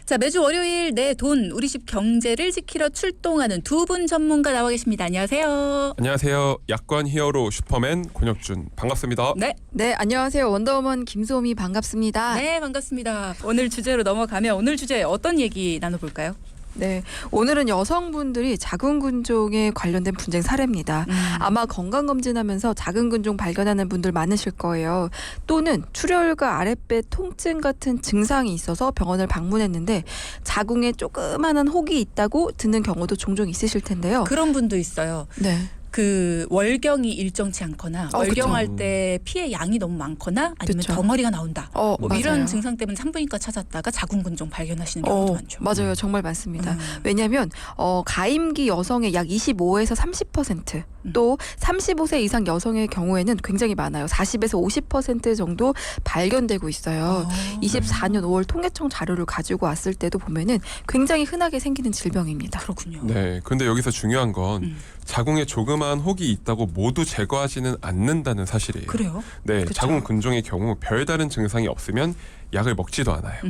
자, 매주 월요일 내 돈, 우리 집 경제를 지키러 출동하는 두 분 전문가 나와 계십니다. 안녕하세요. 안녕하세요. 야권 히어로 슈퍼맨 권혁준 반갑습니다. 네, 안녕하세요. 원더우먼 김소미 반갑습니다. 네, 반갑습니다. 오늘 주제로 넘어가면 오늘 주제 어떤 얘기 나눠볼까요? 네, 오늘은 여성분들이 자궁근종에 관련된 분쟁 사례입니다. 아마 건강검진하면서 자궁근종 발견하는 분들 많으실 거예요. 또는 출혈과 아랫배 통증 같은 증상이 있어서 병원을 방문했는데 자궁에 조그마한 혹이 있다고 듣는 경우도 종종 있으실 텐데요. 그런 분도 있어요. 네. 그 월경이 일정치 않거나 월경할 그쵸. 때 피의 양이 너무 많거나 아니면 그쵸. 덩어리가 나온다. 뭐 맞아요. 이런 증상 때문에 산부인과 찾았다가 자궁근종 발견하시는 경우도 많죠. 맞아요. 정말 많습니다. 왜냐하면 가임기 여성의 약 25에서 30%, 또 35세 이상 여성의 경우에는 굉장히 많아요. 40에서 50% 정도 발견되고 있어요. 24년 5월 통계청 자료를 가지고 왔을 때도 보면은 굉장히 흔하게 생기는 질병입니다. 그렇군요. 네, 근데 여기서 중요한 건 자궁에 조그마한 혹이 있다고 모두 제거하지는 않는다는 사실이에요. 그래요? 네, 그쵸. 자궁 근종의 경우 별다른 증상이 없으면 약을 먹지도 않아요.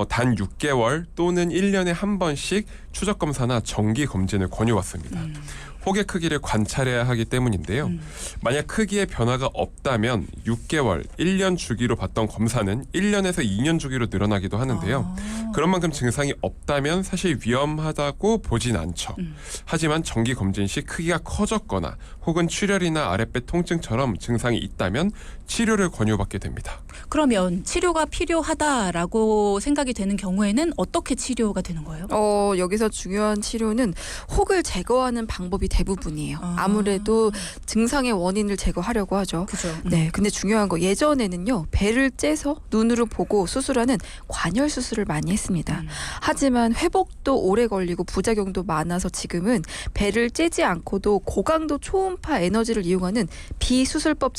단 6개월 또는 1년에 한 번씩 추적 검사나 정기 검진을 권유받습니다. 혹의 크기를 관찰해야 하기 때문인데요. 만약 크기의 변화가 없다면 6개월, 1년 주기로 받던 검사는 1년에서 2년 주기로 늘어나기도 하는데요. 그런 만큼 증상이 없다면 사실 위험하다고 보진 않죠. 하지만 정기 검진 시 크기가 커졌거나 혹은 출혈이나 아랫배 통증처럼 증상이 있다면 치료를 권유받게 됩니다. 그러면 치료가 필요하다라고 생각이 되는 경우에는 어떻게 치료가 되는 거예요? 여기서 중요한 치료는 혹을 제거하는 방법이 대부분이에요. 아무래도 증상의 원인을 제거하려고 하죠. 그죠. 네, 근데 중요한 거 예전에는요 배를 째서 눈으로 보고 수술하는 관열 수술을 많이 했습니다. 하지만 회복도 오래 걸리고 부작용도 많아서 지금은 배를 째지 않고도 고강도 초음파 에너지를 이용하는 비수술법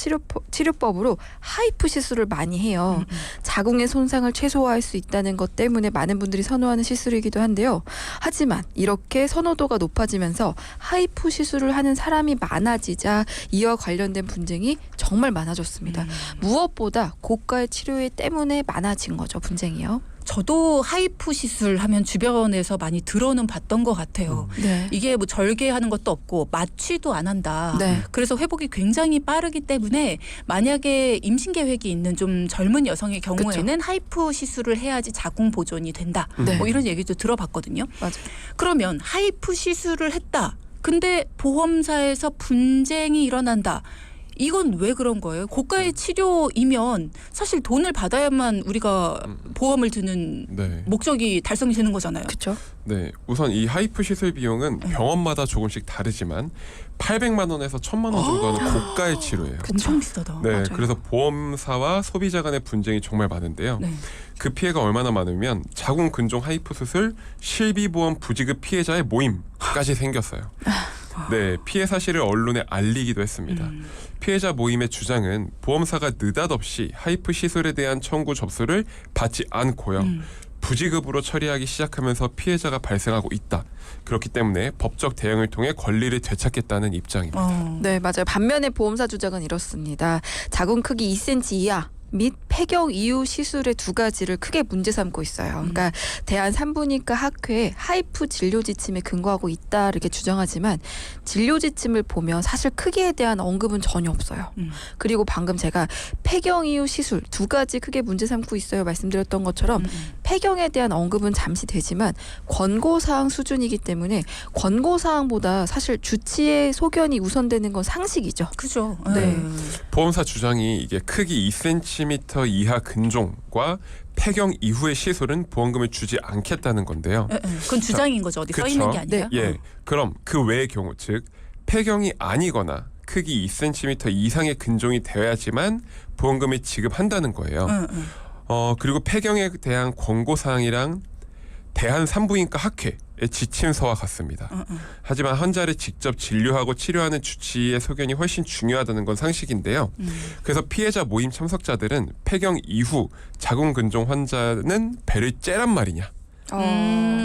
치료법으로 하이프 시술을 많이 해요. 자궁의 손상을 최소화할 수 있다는 것 때문에 많은 분들이 선호하는 시술이기도 한데요. 하지만 이렇게 선호도가 높아지면서 하이프 시술을 하는 사람이 많아지자 이와 관련된 분쟁이 정말 많아졌습니다. 무엇보다 고가의 치료에 때문에 많아진 거죠, 분쟁이요. 저도 하이프 시술 하면 주변에서 많이 들어는 봤던 것 같아요. 네. 이게 뭐 절개하는 것도 없고 마취도 안 한다. 네. 그래서 회복이 굉장히 빠르기 때문에 만약에 임신 계획이 있는 좀 젊은 여성의 경우에는 하이프 시술을 해야지 자궁 보존이 된다. 네. 뭐 이런 얘기도 들어봤거든요. 맞아요. 그러면 하이프 시술을 했다. 근데 보험사에서 분쟁이 일어난다. 이건 왜 그런 거예요? 고가의 치료이면 사실 돈을 받아야만 우리가 보험을 드는 네. 목적이 달성이 되는 거잖아요. 그렇죠. 네, 우선 이 하이프 시술 비용은 병원마다 조금씩 다르지만 800만 원에서 1000만 원 정도 하는 고가의 치료예요. 엄청 비싸다. 네, 맞아요. 그래서 보험사와 소비자 간의 분쟁이 정말 많은데요. 네. 그 피해가 얼마나 많으면 자궁 근종 하이프 수술 실비보험 부지급 피해자의 모임까지 생겼어요. 네, 피해 사실을 언론에 알리기도 했습니다. 피해자 모임의 주장은 보험사가 느닷없이 하이프 시술에 대한 청구 접수를 받지 않고요. 부지급으로 처리하기 시작하면서 피해자가 발생하고 있다. 그렇기 때문에 법적 대응을 통해 권리를 되찾겠다는 입장입니다. 네, 맞아요. 반면에 보험사 주장은 이렇습니다. 자궁 크기 2cm 이하 및 폐경 이후 시술의 두 가지를 크게 문제 삼고 있어요. 그러니까 대한산부인과 학회에 하이프 진료 지침에 근거하고 있다 이렇게 주장하지만 진료 지침을 보면 사실 크기에 대한 언급은 전혀 없어요. 그리고 방금 제가 폐경 이후 시술 두 가지 크게 문제 삼고 있어요 말씀드렸던 것처럼 폐경에 대한 언급은 잠시 되지만 권고사항 수준이기 때문에 권고사항보다 사실 주치의 소견이 우선되는 건 상식이죠. 그죠. 네. 보험사 주장이 이게 크기 2cm 이하 근종과 폐경 이후의 시술은 보험금을 주지 않겠다는 건데요. 그건 주장인 거죠. 어디 써 그쵸. 있는 게 아니라. 예, 그럼 그 외의 경우 즉 폐경이 아니거나 크기 2cm 이상의 근종이 되어야지만 보험금을 지급한다는 거예요. 그리고 폐경에 대한 권고사항이랑 대한산부인과 학회의 지침서와 같습니다. 하지만 환자를 직접 진료하고 치료하는 주치의 소견이 훨씬 중요하다는 건 상식인데요. 그래서 피해자 모임 참석자들은 폐경 이후 자궁근종 환자는 배를 째란 말이냐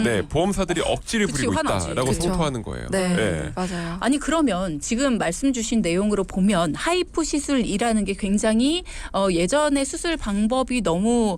네, 보험사들이 억지를 그치, 부리고 화나지. 있다라고 그쵸. 선포하는 거예요. 네, 네. 맞아요. 아니 그러면 지금 말씀 주신 내용으로 보면 하이프 시술이라는 게 굉장히 예전에 수술 방법이 너무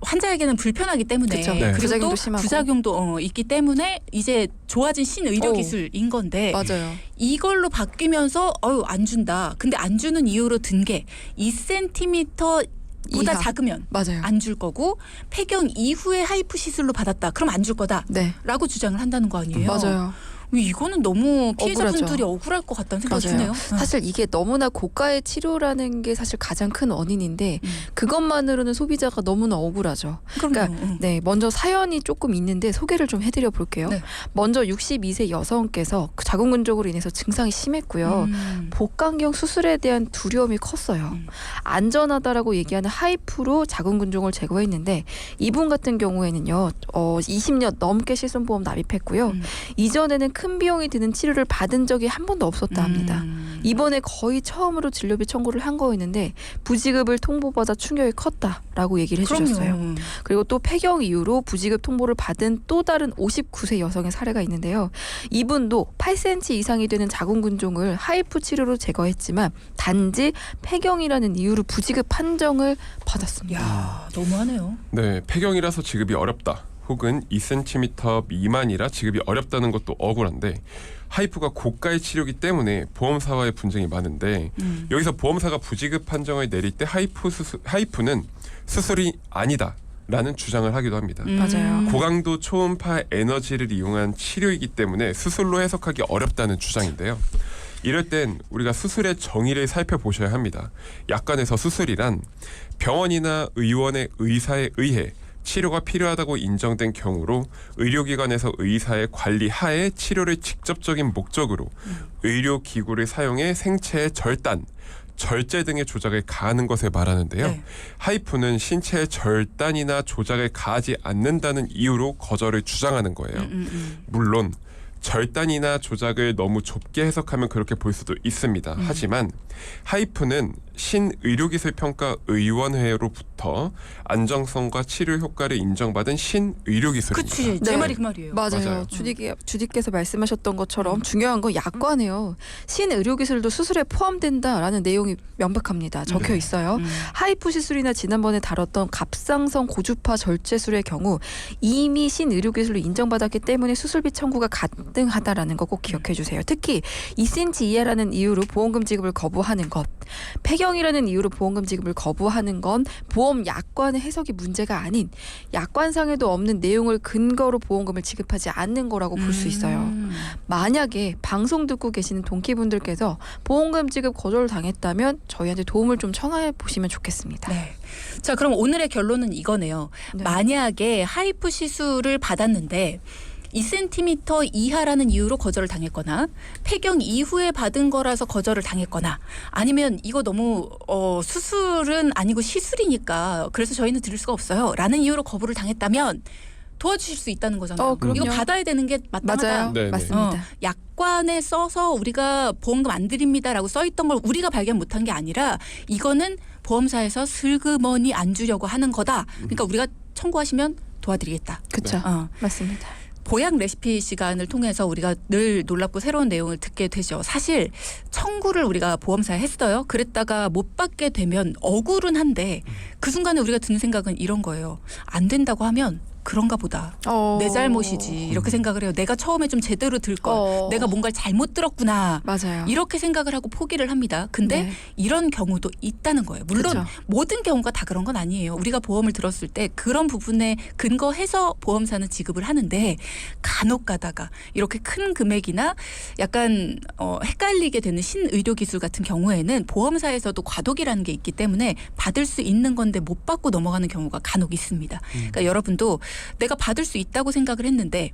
환자에게는 불편하기 때문에 그쵸. 네. 그리고 부작용도 또 심하고. 부작용도 있기 때문에 이제 좋아진 신의료 오. 기술인 건데 맞아요. 이걸로 바뀌면서 안 준다. 근데 안 주는 이유로 든 게 2cm 보다 이하. 작으면 맞아요. 안 줄 거고 폐경 이후에 하이프 시술로 받았다. 그럼 안 줄 거다. 네, 라고 주장을 한다는 거 아니에요. 맞아요. 이거는 너무 피해자분들이 억울하죠. 억울할 것 같다는 생각이 맞아요. 드네요. 사실 이게 너무나 고가의 치료라는 게 사실 가장 큰 원인인데 그것만으로는 소비자가 너무나 억울하죠. 그러니까 네, 먼저 사연이 조금 있는데 소개를 좀 해드려 볼게요. 네. 먼저 62세 여성께서 자궁근족으로 인해서 증상이 심했고요. 복강경 수술에 대한 두려움이 컸어요. 안전하다라고 얘기하는 하이프로 자궁근종을 제거했는데 이분 같은 경우에는요, 20년 넘게 실손보험 납입했고요. 이전에는 큰 비용이 드는 치료를 받은 적이 한 번도 없었다 합니다. 이번에 거의 처음으로 진료비 청구를 한 거였는데 부지급을 통보받아 충격이 컸다라고 얘기를 해주셨어요. 그럼요. 그리고 또 폐경 이후로 부지급 통보를 받은 또 다른 59세 여성의 사례가 있는데요. 이분도 8cm 이상이 되는 자궁근종을 하이프 치료로 제거했지만 단지 폐경이라는 이유로 부지급 판정을 받았습니다. 야, 너무하네요. 네, 폐경이라서 지급이 어렵다. 혹은 2cm 미만이라 지급이 어렵다는 것도 억울한데 하이프가 고가의 치료이기 때문에 보험사와의 분쟁이 많은데 여기서 보험사가 부지급 판정을 내릴 때 하이프는 수술이 아니다라는 주장을 하기도 합니다. 맞아요. 고강도 초음파 에너지를 이용한 치료이기 때문에 수술로 해석하기 어렵다는 주장인데요. 이럴 땐 우리가 수술의 정의를 살펴보셔야 합니다. 약관에서 수술이란 병원이나 의원의 의사에 의해 치료가 필요하다고 인정된 경우로 의료기관에서 의사의 관리 하에 치료를 직접적인 목적으로 의료기구를 사용해 생체의 절단, 절제 등의 조작을 가하는 것을 말하는데요. 네. 하이프는 신체의 절단이나 조작을 가하지 않는다는 이유로 거절을 주장하는 거예요. 물론 절단이나 조작을 너무 좁게 해석하면 그렇게 볼 수도 있습니다. 하지만 하이프는 신의료기술평가의원회로부터 안정성과 치료 효과를 인정받은 신의료기술입니다. 그치, 제 네. 말이 그 말이에요. 맞아요. 주디께서 말씀하셨던 것처럼 중요한 건 약관이에요. 신의료기술도 수술에 포함된다라는 내용이 명백합니다. 적혀 있어요. 하이프 시술이나 지난번에 다뤘던 갑상선 고주파 절제술의 경우 이미 신의료기술로 인정받았기 때문에 수술비 청구가 가능하다라는 거 꼭 기억해 주세요. 특히 2cm 이하라는 이유로 보험금 지급을 거부하는 것, 폐경이라는 이유로 보험금 지급을 거부하는 건 보험 약관의 해석이 문제가 아닌 약관상에도 없는 내용을 근거로 보험금을 지급하지 않는 거라고 볼 수 있어요. 만약에 방송 듣고 계시는 동기분들께서 보험금 지급 거절 당했다면 저희한테 도움을 좀 청해 보시면 좋겠습니다. 네. 자, 그럼 오늘의 결론은 이거네요. 네. 만약에 하이프 시술을 받았는데 2cm 이하라는 이유로 거절을 당했거나 폐경 이후에 받은 거라서 거절을 당했거나 아니면 이거 너무 수술은 아니고 시술이니까 그래서 저희는 드릴 수가 없어요 라는 이유로 거부를 당했다면 도와주실 수 있다는 거잖아요. 그럼요. 이거 받아야 되는 게 마땅하다. 맞아요. 네네. 맞습니다. 약관에 써서 우리가 보험금 안 드립니다라고 써 있던 걸 우리가 발견 못한 게 아니라 이거는 보험사에서 슬그머니 안 주려고 하는 거다. 그러니까 우리가 청구하시면 도와드리겠다. 그렇죠. 맞습니다. 보약 레시피 시간을 통해서 우리가 늘 놀랍고 새로운 내용을 듣게 되죠. 사실 청구를 우리가 보험사에 했어요. 그랬다가 못 받게 되면 억울은 한데 그 순간에 우리가 드는 생각은 이런 거예요. 안 된다고 하면 그런가 보다. 내 잘못이지. 이렇게 생각을 해요. 내가 처음에 좀 제대로 들 걸. 내가 뭔가를 잘못 들었구나. 맞아요. 이렇게 생각을 하고 포기를 합니다. 근데 네. 이런 경우도 있다는 거예요. 물론 그쵸. 모든 경우가 다 그런 건 아니에요. 우리가 보험을 들었을 때 그런 부분에 근거해서 보험사는 지급을 하는데 간혹 가다가 이렇게 큰 금액이나 약간 헷갈리게 되는 신의료기술 같은 경우에는 보험사에서도 과도기라는 게 있기 때문에 받을 수 있는 건데 못 받고 넘어가는 경우가 간혹 있습니다. 그러니까 여러분도 내가 받을 수 있다고 생각을 했는데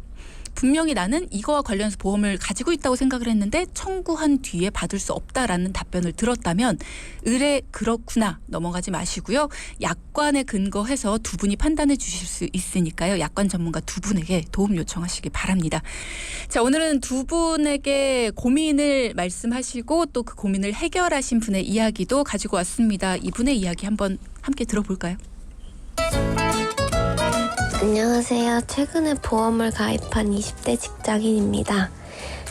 분명히 나는 이거와 관련해서 보험을 가지고 있다고 생각을 했는데 청구한 뒤에 받을 수 없다라는 답변을 들었다면 의뢰 그렇구나 넘어가지 마시고요. 약관에 근거해서 두 분이 판단해 주실 수 있으니까요. 약관 전문가 두 분에게 도움 요청하시기 바랍니다. 자, 오늘은 두 분에게 고민을 말씀하시고 또 그 고민을 해결하신 분의 이야기도 가지고 왔습니다. 이분의 이야기 한번 함께 들어볼까요? 안녕하세요. 최근에 보험을 가입한 20대 직장인입니다.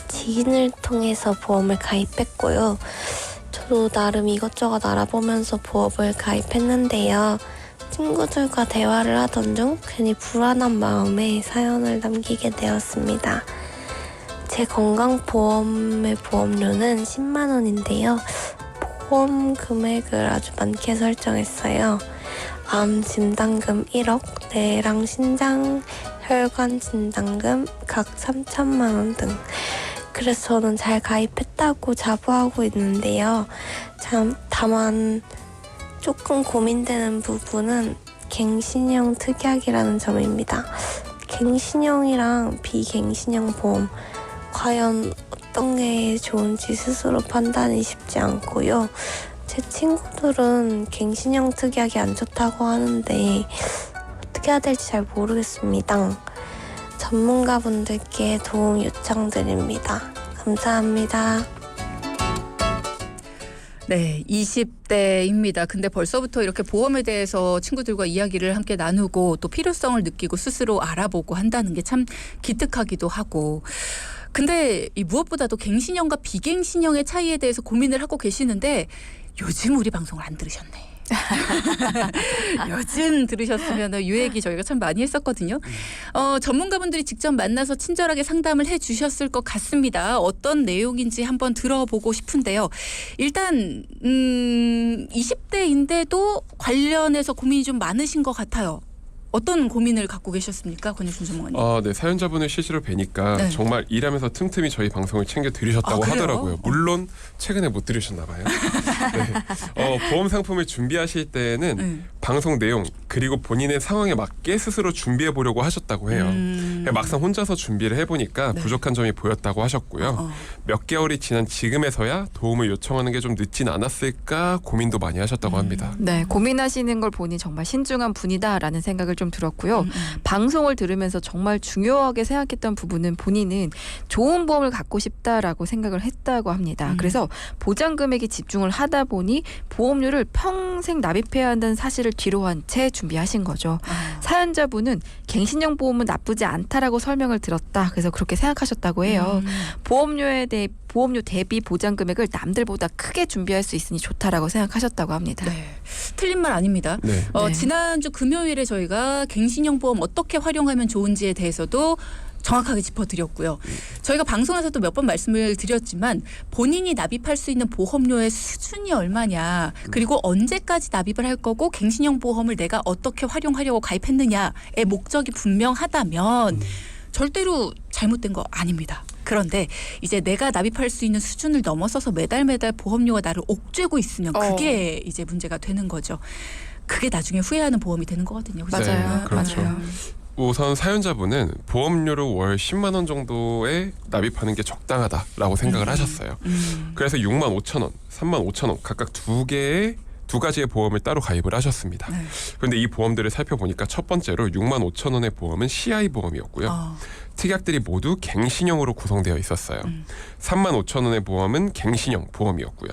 지인을 통해서 보험을 가입했고요. 저도 나름 이것저것 알아보면서 보험을 가입했는데요. 친구들과 대화를 하던 중 괜히 불안한 마음에 사연을 남기게 되었습니다. 제 건강보험의 보험료는 10만 원인데요. 보험 금액을 아주 많게 설정했어요. 암 진단금 1억, 뇌랑 신장 혈관 진단금 각 3천만 원 등. 그래서 저는 잘 가입했다고 자부하고 있는데요. 다만 조금 고민되는 부분은 갱신형 특약이라는 점입니다. 갱신형이랑 비갱신형 보험 과연 어떤 게 좋은지 스스로 판단이 쉽지 않고요. 제 친구들은 갱신형 특약이 안 좋다고 하는데 어떻게 해야 될지 잘 모르겠습니다. 전문가분들께 도움 요청드립니다. 감사합니다. 네, 20대입니다. 근데 벌써부터 이렇게 보험에 대해서 친구들과 이야기를 함께 나누고 또 필요성을 느끼고 스스로 알아보고 한다는 게 참 기특하기도 하고. 근데 이 무엇보다도 갱신형과 비갱신형의 차이에 대해서 고민을 하고 계시는데 요즘 우리 방송을 안 들으셨네. 요즘 들으셨으면 요 얘기 저희가 참 많이 했었거든요. 전문가분들이 직접 만나서 친절하게 상담을 해주셨을 것 같습니다. 어떤 내용인지 한번 들어보고 싶은데요. 일단 20대인데도 관련해서 고민이 좀 많으신 것 같아요. 어떤 고민을 갖고 계셨습니까, 권혁순 전문가님? 네, 사연자분의 실시를 뵈니까 네. 정말 일하면서 틈틈이 저희 방송을 챙겨 들으셨다고 그래요? 하더라고요. 물론 최근에 못 들으셨나 봐요. 네. 보험 상품을 준비하실 때는 방송 내용 그리고 본인의 상황에 맞게 스스로 준비해 보려고 하셨다고 해요. 막상 혼자서 준비를 해보니까 네. 부족한 점이 보였다고 하셨고요. 몇 개월이 지난 지금에서야 도움을 요청하는 게 좀 늦진 않았을까 고민도 많이 하셨다고 합니다. 네, 고민하시는 걸 보니 정말 신중한 분이다라는 생각을 좀 들었고요. 방송을 들으면서 정말 중요하게 생각했던 부분은 본인은 좋은 보험을 갖고 싶다라고 생각을 했다고 합니다. 그래서 보장 금액에 집중을 하다 보니 보험료를 평생 납입해야 한다는 사실을 뒤로 한 채 준비하신 거죠. 사연자분은 갱신형 보험은 나쁘지 않다라고 설명을 들었다. 그래서 그렇게 생각하셨다고 해요. 보험료 대비 보장 금액을 남들보다 크게 준비할 수 있으니 좋다라고 생각하셨다고 합니다. 네, 틀린 말 아닙니다. 네. 네. 지난주 금요일에 저희가 갱신형 보험 어떻게 활용하면 좋은지에 대해서도 정확하게 짚어드렸고요. 저희가 방송에서도 몇 번 말씀을 드렸지만 본인이 납입할 수 있는 보험료의 수준이 얼마냐, 그리고 언제까지 납입을 할 거고 갱신형 보험을 내가 어떻게 활용하려고 가입했느냐의 목적이 분명하다면 절대로 잘못된 거 아닙니다. 그런데 이제 내가 납입할 수 있는 수준을 넘어서서 매달 보험료가 나를 옥죄고 있으면 그게 이제 문제가 되는 거죠. 그게 나중에 후회하는 보험이 되는 거거든요. 그죠? 맞아요. 네, 그렇죠. 맞아요. 우선 사연자분은 보험료를 월 10만 원 정도에 납입하는 게 적당하다라고 생각을 하셨어요. 그래서 6만 5천 원, 3만 5천 원 각각 두 가지의 보험을 따로 가입을 하셨습니다. 네. 그런데 이 보험들을 살펴보니까 첫 번째로 6만 5천 원의 보험은 CI 보험이었고요. 특약들이 모두 갱신형으로 구성되어 있었어요. 3만 5천 원의 보험은 갱신형 보험이었고요.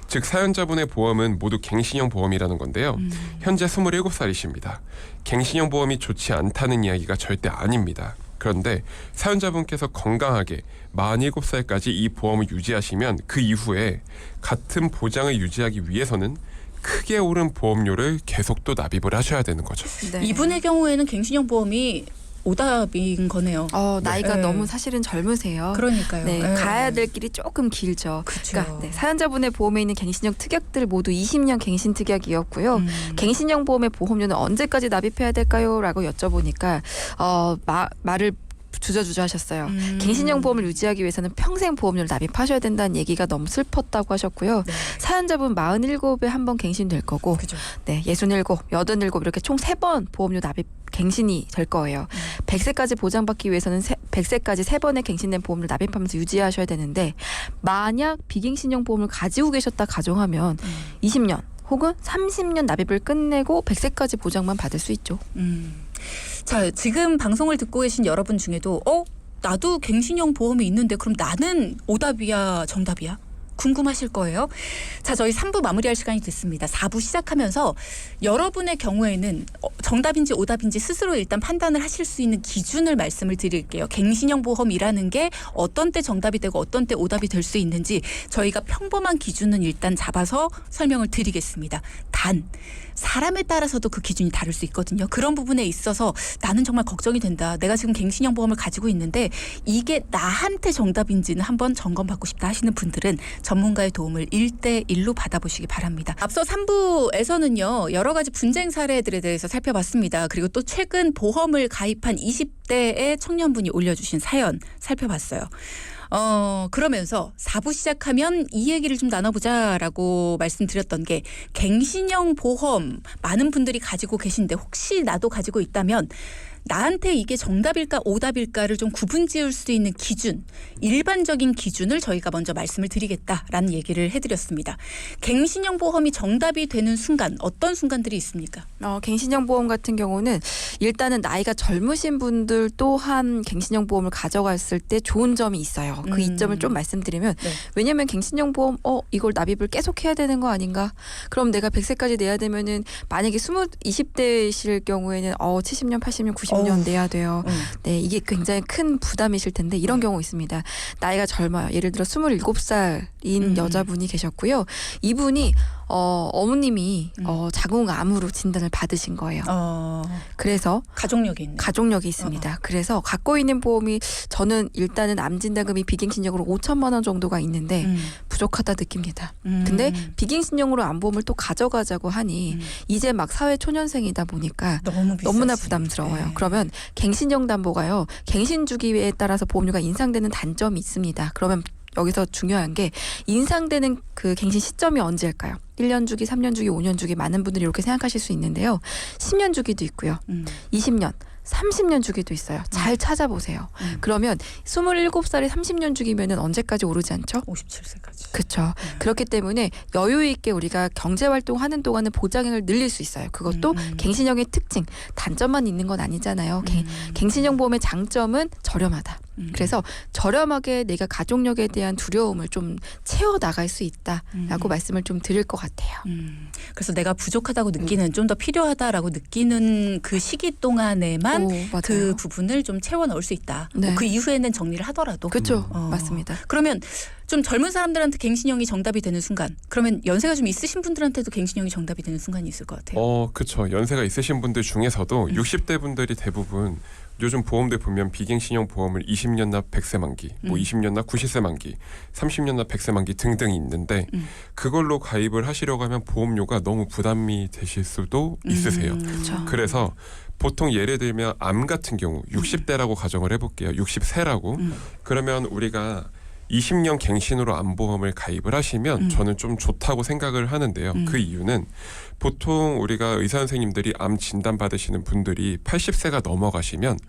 즉 사연자분의 보험은 모두 갱신형 보험이라는 건데요. 현재 27살이십니다. 갱신형 보험이 좋지 않다는 이야기가 절대 아닙니다. 그런데 사연자분께서 건강하게 47살까지 이 보험을 유지하시면 그 이후에 같은 보장을 유지하기 위해서는 크게 오른 보험료를 계속 또 납입을 하셔야 되는 거죠. 네. 이분의 경우에는 갱신형 보험이 오답인 거네요. 나이가 네. 너무 사실은 젊으세요. 그러니까요. 네, 네. 가야 될 길이 조금 길죠. 그쵸. 그러니까 사연자분의 보험에 있는 갱신형 특약들 모두 20년 갱신 특약이었고요. 갱신형 보험의 보험료는 언제까지 납입해야 될까요? 라고 여쭤보니까 말을 주저주저 하셨어요. 갱신형 보험을 유지하기 위해서는 평생 보험료를 납입하셔야 된다는 얘기가 너무 슬펐다고 하셨고요. 네. 사연자분 47에 한 번 갱신될 거고 그죠. 네, 67, 87 이렇게 총 3번 보험료 납입 갱신이 될 거예요. 100세까지 보장받기 위해서는 100세까지 3번의 갱신된 보험을 납입하면서 유지하셔야 되는데 만약 비갱신형 보험을 가지고 계셨다 가정하면 20년 혹은 30년 납입을 끝내고 100세까지 보장만 받을 수 있죠. 자, 지금 방송을 듣고 계신 여러분 중에도 나도 갱신형 보험이 있는데 그럼 나는 오답이야 정답이야? 궁금하실 거예요. 자, 저희 3부 마무리할 시간이 됐습니다. 4부 시작하면서 여러분의 경우에는 정답인지 오답인지 스스로 일단 판단을 하실 수 있는 기준을 말씀을 드릴게요. 갱신형 보험이라는 게 어떤 때 정답이 되고 어떤 때 오답이 될 수 있는지 저희가 평범한 기준은 일단 잡아서 설명을 드리겠습니다. 단 사람에 따라서도 그 기준이 다를 수 있거든요. 그런 부분에 있어서 나는 정말 걱정이 된다. 내가 지금 갱신형 보험을 가지고 있는데 이게 나한테 정답인지는 한번 점검받고 싶다 하시는 분들은 전문가의 도움을 1대1로 받아보시기 바랍니다. 앞서 3부에서는요. 여러 가지 분쟁 사례들에 대해서 살펴봤습니다. 그리고 또 최근 보험을 가입한 20대의 청년분이 올려주신 사연 살펴봤어요. 그러면서 4부 시작하면 이 얘기를 좀 나눠보자라고 말씀드렸던 게 갱신형 보험 많은 분들이 가지고 계신데 혹시 나도 가지고 있다면 나한테 이게 정답일까 오답일까를 좀 구분 지을 수 있는 기준, 일반적인 기준을 저희가 먼저 말씀을 드리겠다라는 얘기를 해드렸습니다. 갱신형 보험이 정답이 되는 순간 어떤 순간들이 있습니까? 갱신형 보험 같은 경우는 일단은 나이가 젊으신 분들 또한 갱신형 보험을 가져갔을 때 좋은 점이 있어요. 그 이점을 좀 말씀드리면 네. 왜냐하면 갱신형 보험 이걸 납입을 계속 해야 되는 거 아닌가? 그럼 내가 100세까지 내야 되면은 만약에 20대이실 경우에는 70년, 80년, 90년 내야 돼요. 네, 이게 굉장히 큰 부담이실 텐데 이런 경우 있습니다. 나이가 젊어요. 예를 들어 27살인 여자분이 계셨고요. 이분이 어머님이 자궁암으로 진단을 받으신 거예요. 그래서 가족력이 있네. 가족력이 있습니다. 그래서 갖고 있는 보험이 저는 일단은 암 진단금이 비갱신형으로 5천만 원 정도가 있는데 부족하다 느낍니다. 근데 비갱신형으로 암보험을 또 가져가자고 하니 이제 막 사회 초년생이다 보니까 너무나 부담스러워요. 네. 그러면 갱신형 담보가요. 갱신 주기에 따라서 보험료가 인상되는 단점이 있습니다. 그러면 여기서 중요한 게 인상되는 그 갱신 시점이 언제일까요? 1년 주기, 3년 주기, 5년 주기 많은 분들이 이렇게 생각하실 수 있는데요. 10년 주기도 있고요. 20년, 30년 주기도 있어요. 잘 찾아보세요. 그러면 27살이 30년 주기면은 언제까지 오르지 않죠? 57세까지. 그렇죠. 그렇기 때문에 여유 있게 우리가 경제 활동하는 동안은 보장액을 늘릴 수 있어요. 그것도 갱신형의 특징, 단점만 있는 건 아니잖아요. 갱신형 보험의 장점은 저렴하다. 그래서 저렴하게 내가 가족력에 대한 두려움을 좀 채워 나갈 수 있다라고 말씀을 좀 드릴 것 같아요. 그래서 내가 부족하다고 느끼는 좀 더 필요하다라고 느끼는 그 시기 동안에만 맞아요. 그 부분을 좀 채워 넣을 수 있다. 네. 그 이후에는 정리를 하더라도. 그렇죠. 맞습니다. 그러면 좀 젊은 사람들한테 갱신형이 정답이 되는 순간, 그러면 연세가 좀 있으신 분들한테도 갱신형이 정답이 되는 순간이 있을 것 같아요. 그렇죠. 연세가 있으신 분들 중에서도 60대 분들이 대부분 요즘 보험들 보면 비갱신형 보험을 20년 납 100세 만기, 뭐 20년 납 90세 만기, 30년 납 100세 만기 등등이 있는데 그걸로 가입을 하시려고 하면 보험료가 너무 부담이 되실 수도 있으세요. 그렇죠. 그래서 보통 예를 들면 암 같은 경우 60대라고 가정을 해볼게요. 60세라고. 그러면 우리가 20년 갱신으로 암보험을 가입을 하시면 저는 좀 좋다고 생각을 하는데요. 그 이유는 보통 우리가 의사 선생님들이 암 진단 받으시는 분들이 80세가 넘어가시면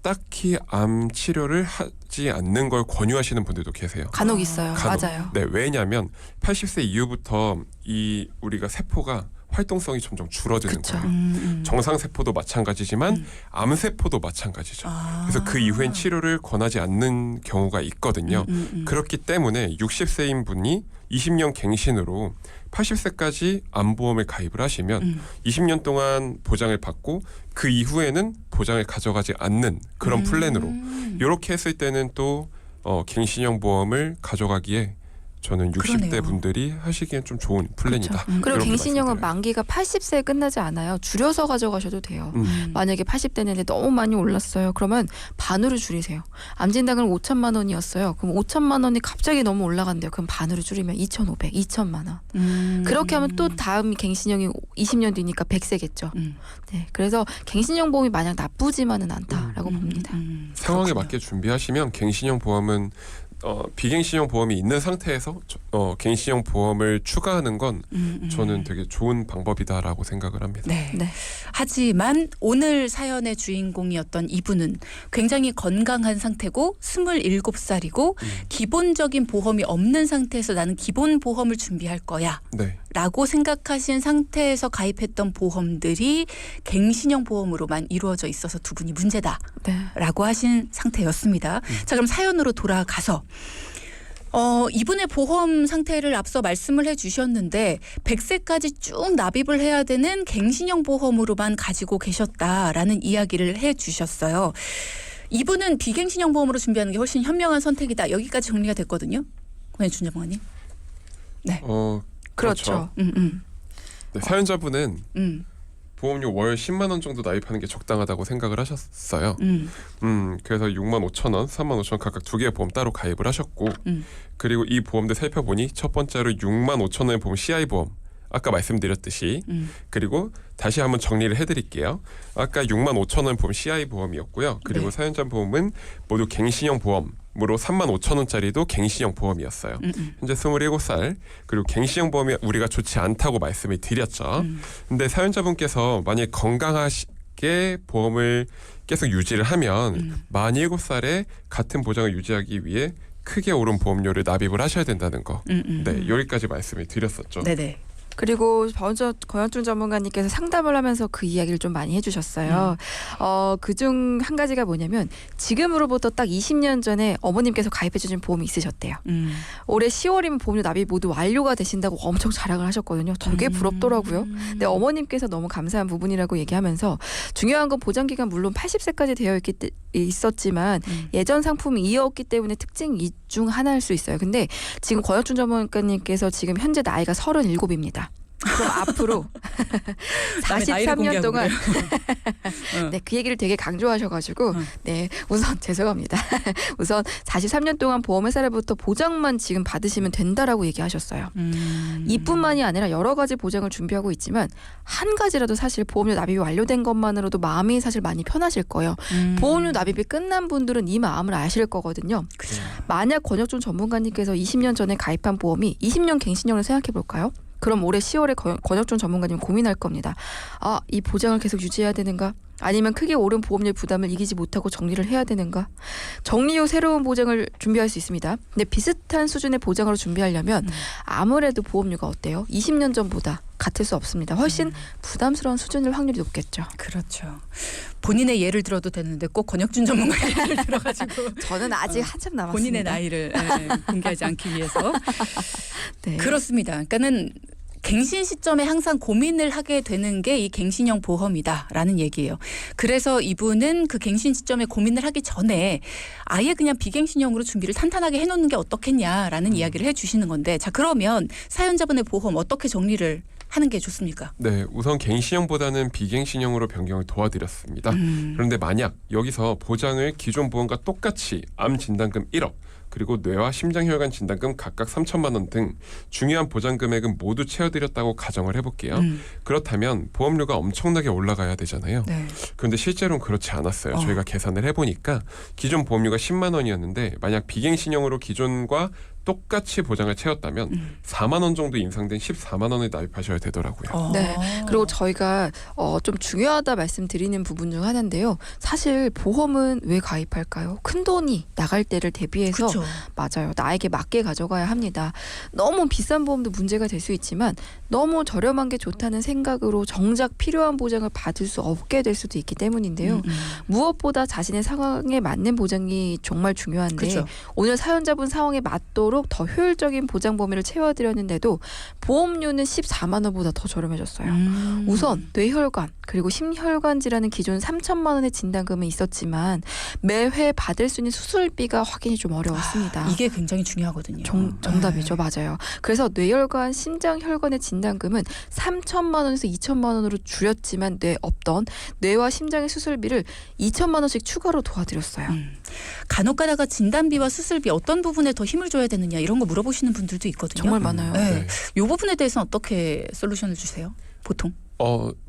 딱히 암 치료를 하지 않는 걸 권유하시는 분들도 계세요. 간혹 있어요. 간혹. 맞아요. 네, 왜냐하면 80세 이후부터 이 우리가 세포가 활동성이 점점 줄어드는 그쵸. 거예요. 정상 세포도 마찬가지지만 암 세포도 마찬가지죠. 그래서 그 이후엔 치료를 권하지 않는 경우가 있거든요. 그렇기 때문에 60세인 분이 20년 갱신으로 80세까지 암보험을 가입을 하시면 20년 동안 보장을 받고 그 이후에는 보장을 가져가지 않는 그런 플랜으로 이렇게 했을 때는 또 갱신형 보험을 가져가기에 저는 60대 그러네요. 분들이 하시기엔 좀 좋은 플랜이다. 그리고 이렇게 갱신형은 말씀드려요. 만기가 80세에 끝나지 않아요. 줄여서 가져가셔도 돼요. 만약에 80대인데 너무 많이 올랐어요. 그러면 반으로 줄이세요. 암진단금 5천만 원이었어요. 그럼 5천만 원이 갑자기 너무 올라간대요. 그럼 반으로 줄이면 2,500, 2천만 원. 그렇게 하면 또 다음 갱신형이 20년 뒤니까 100세겠죠. 네, 그래서 갱신형 보험이 마냥 나쁘지만은 않다라고 봅니다. 상황에 그렇군요. 맞게 준비하시면 갱신형 보험은 비갱신형 보험이 있는 상태에서 갱신형 보험을 추가하는 건 저는 되게 좋은 방법이다라고 생각을 합니다. 네. 네. 하지만 오늘 사연의 주인공이었던 이분은 굉장히 건강한 상태고 27살이고 기본적인 보험이 없는 상태에서 나는 기본 보험을 준비할 거야 네. 라고 생각하신 상태에서 가입했던 보험들이 갱신형 보험으로만 이루어져 있어서 두 분이 문제다 네. 라고 하신 상태였습니다. 자, 그럼 사연으로 돌아가서 이분의 보험 상태를 앞서 말씀을 해주셨는데 100세까지 쭉 납입을 해야 되는 갱신형 보험으로만 가지고 계셨다라는 이야기를 해주셨어요. 이분은 비갱신형 보험으로 준비하는 게 훨씬 현명한 선택이다. 여기까지 정리가 됐거든요. 권혜준 전문가님. 네. 그렇죠. 네, 사연자분은 보험료 월 10만 원 정도 납입하는 게 적당하다고 생각을 하셨어요. 그래서 6만 5천 원, 3만 5천 원 각각 두 개의 보험 따로 가입을 하셨고 그리고 이 보험들 살펴보니 첫 번째로 6만 5천 원의 보험 CI 보험 아까 말씀드렸듯이 그리고 다시 한번 정리를 해드릴게요. 아까 6만 5천 원 보험 CI 보험이었고요. 그리고 네. 사연자 보험은 모두 갱신형 보험으로 3만 5천 원짜리도 갱신형 보험이었어요. 현재 27살 그리고 갱신형 보험이 우리가 좋지 않다고 말씀을 드렸죠. 근데 사연자분께서 만약 건강하게 보험을 계속 유지를 하면 만 7살에 같은 보장을 유지하기 위해 크게 오른 보험료를 납입을 하셔야 된다는 거. 네, 여기까지 말씀을 드렸었죠. 네네. 그리고 권현준 전문가님께서 상담을 하면서 그 이야기를 좀 많이 해주셨어요. 그중 한 가지가 뭐냐면 지금으로부터 딱 20년 전에 어머님께서 가입해주신 보험이 있으셨대요. 올해 10월이면 보험료 납입 모두 완료가 되신다고 엄청 자랑을 하셨거든요. 되게 부럽더라고요. 근데 어머님께서 너무 감사한 부분이라고 얘기하면서 중요한 건 보장기간 물론 80세까지 되어 있었지만 예전 상품이 이어왔기 때문에 특징 중 하나일 수 있어요. 근데 지금 권혁준 전문가님께서 지금 현재 나이가 37입니다. 그럼 앞으로 43년 동안 네, 그 얘기를 되게 강조하셔가지고 네, 우선 죄송합니다. 우선 43년 동안 보험회사로부터 보장만 지금 받으시면 된다라고 얘기하셨어요. 이뿐만이 아니라 여러 가지 보장을 준비하고 있지만 한 가지라도 사실 보험료 납입이 완료된 것만으로도 마음이 사실 많이 편하실 거예요. 보험료 납입이 끝난 분들은 이 마음을 아실 거거든요. 그렇죠. 만약 권혁준 전문가님께서 20년 전에 가입한 보험이 20년 갱신형을 생각해 볼까요? 그럼 올해 10월에 권혁준 전문가님 고민할 겁니다. 아, 이 보장을 계속 유지해야 되는가? 아니면 크게 오른 보험료 부담을 이기지 못하고 정리를 해야 되는가? 정리 후 새로운 보장을 준비할 수 있습니다. 근데 비슷한 수준의 보장으로 준비하려면 아무래도 보험료가 어때요? 20년 전보다 같을 수 없습니다. 훨씬 부담스러운 수준일 확률이 높겠죠. 그렇죠. 본인의 예를 들어도 되는데 꼭 권혁준 전문가의 예를 들어가지고 저는 아직 한참 남았습니다. 본인의 나이를 공개하지 않기 위해서. 네. 그렇습니다. 그러니까는 갱신 시점에 항상 고민을 하게 되는 게 이 갱신형 보험이다라는 얘기예요. 그래서 이분은 그 갱신 시점에 고민을 하기 전에 아예 그냥 비갱신형으로 준비를 탄탄하게 해놓는 게 어떻겠냐라는 이야기를 해주시는 건데, 자 그러면 사연자분의 보험 어떻게 정리를 하는 게 좋습니까? 네, 우선 갱신형보다는 비갱신형으로 변경을 도와드렸습니다. 그런데 만약 여기서 보장을 기존 보험과 똑같이 암 진단금 1억 그리고 뇌와 심장혈관 진단금 각각 3천만 원 등 중요한 보장 금액은 모두 채워드렸다고 가정을 해볼게요. 그렇다면 보험료가 엄청나게 올라가야 되잖아요. 네. 그런데 실제로는 그렇지 않았어요. 저희가 계산을 해보니까 기존 보험료가 10만 원이었는데 만약 비갱신형으로 기존과 똑같이 보장을 채웠다면 4만 원 정도 인상된 14만 원을 납입하셔야 되더라고요. 네. 그리고 저희가 좀 중요하다 말씀드리는 부분 중 하나인데요. 사실 보험은 왜 가입할까요? 큰 돈이 나갈 때를 대비해서 그렇죠. 맞아요. 나에게 맞게 가져가야 합니다. 너무 비싼 보험도 문제가 될 수 있지만 너무 저렴한 게 좋다는 생각으로 정작 필요한 보장을 받을 수 없게 될 수도 있기 때문인데요. 무엇보다 자신의 상황에 맞는 보장이 정말 중요한데 그렇죠. 오늘 사연자분 상황에 맞도록 더 효율적인 보장 범위를 채워드렸는데도 보험료는 14만 원보다 더 저렴해졌어요. 우선 뇌혈관 그리고 심혈관 질환은 기존 3천만 원의 진단금은 있었지만 매회 받을 수 있는 수술비가 확인이 좀 어려웠습니다. 이게 굉장히 중요하거든요. 정답이죠. 맞아요. 그래서 뇌혈관, 심장혈관의 진단금은 3천만 원에서 2천만 원으로 줄였지만 뇌와 심장의 수술비를 2천만 원씩 추가로 도와드렸어요. 간혹 가다가 진단비와 수술비 어떤 부분에 더 힘을 줘야 되느냐 이런 거 물어보시는 분들도 있거든요. 정말 많아요. 네. 이 부분에 대해서는 어떻게 솔루션을 주세요? 보통?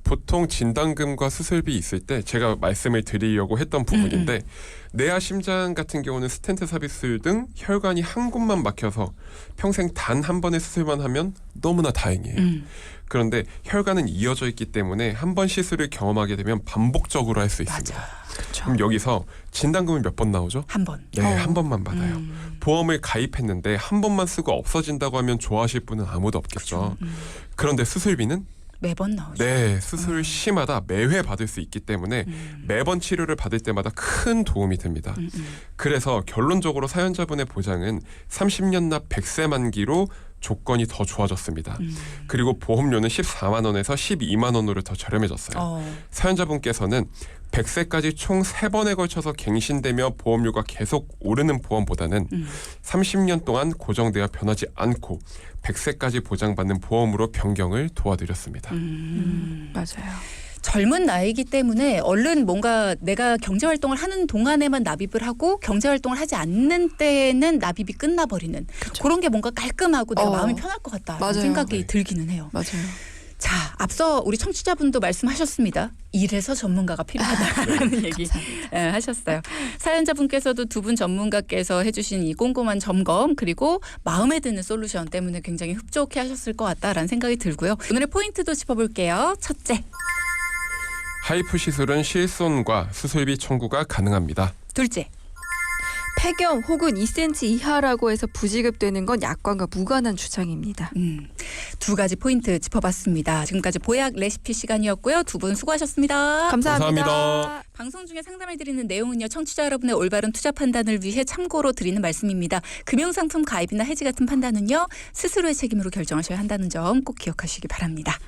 보통 진단금과 수술비 있을 때 제가 말씀을 드리려고 했던 부분인데 뇌와 심장 같은 경우는 스텐트 삽입술 등 혈관이 한 곳만 막혀서 평생 단 한 번의 수술만 하면 너무나 다행이에요. 그런데 혈관은 이어져 있기 때문에 한 번 시술을 경험하게 되면 반복적으로 할 수 있습니다. 그렇죠. 그럼 여기서 진단금이 몇 번 나오죠? 한 번. 네, 한 번만 받아요. 보험을 가입했는데 한 번만 쓰고 없어진다고 하면 좋아하실 분은 아무도 없겠죠. 그런데 수술비는 매번 나오죠. 네, 수술 시마다 매회 받을 수 있기 때문에 매번 치료를 받을 때마다 큰 도움이 됩니다. 그래서 결론적으로 사연자분의 보장은 30년 납 100세 만기로 조건이 더 좋아졌습니다. 그리고 보험료는 14만 원에서 12만 원으로 더 저렴해졌어요. 사연자분께서는 100세까지 총 3번에 걸쳐서 갱신되며 보험료가 계속 오르는 보험보다는 30년 동안 고정되어 변하지 않고 100세까지 보장받는 보험으로 변경을 도와드렸습니다. 맞아요. 젊은 나이기 때문에 얼른 뭔가 내가 경제활동을 하는 동안에만 납입을 하고 경제활동을 하지 않는 때에는 납입이 끝나버리는 그런 게 뭔가 깔끔하고 내가 마음이 편할 것 같다는 맞아요. 생각이 네. 들기는 해요. 맞아요. 자, 앞서 우리 청취자분도 말씀하셨습니다. 이래서 전문가가 필요하다라는 얘기 하셨어요. 사연자분께서도 두 분 전문가께서 해주신 이 꼼꼼한 점검 그리고 마음에 드는 솔루션 때문에 굉장히 흡족해 하셨을 것 같다라는 생각이 들고요. 오늘의 포인트도 짚어볼게요. 첫째. 하이프 시술은 실손과 수술비 청구가 가능합니다. 둘째. 폐경 혹은 2cm 이하라고 해서 부지급되는 건 약관과 무관한 주장입니다. 두 가지 포인트 짚어봤습니다. 지금까지 보약 레시피 시간이었고요. 두 분 수고하셨습니다. 감사합니다. 감사합니다. 방송 중에 상담을 드리는 내용은요. 청취자 여러분의 올바른 투자 판단을 위해 참고로 드리는 말씀입니다. 금융상품 가입이나 해지 같은 판단은요. 스스로의 책임으로 결정하셔야 한다는 점 꼭 기억하시기 바랍니다.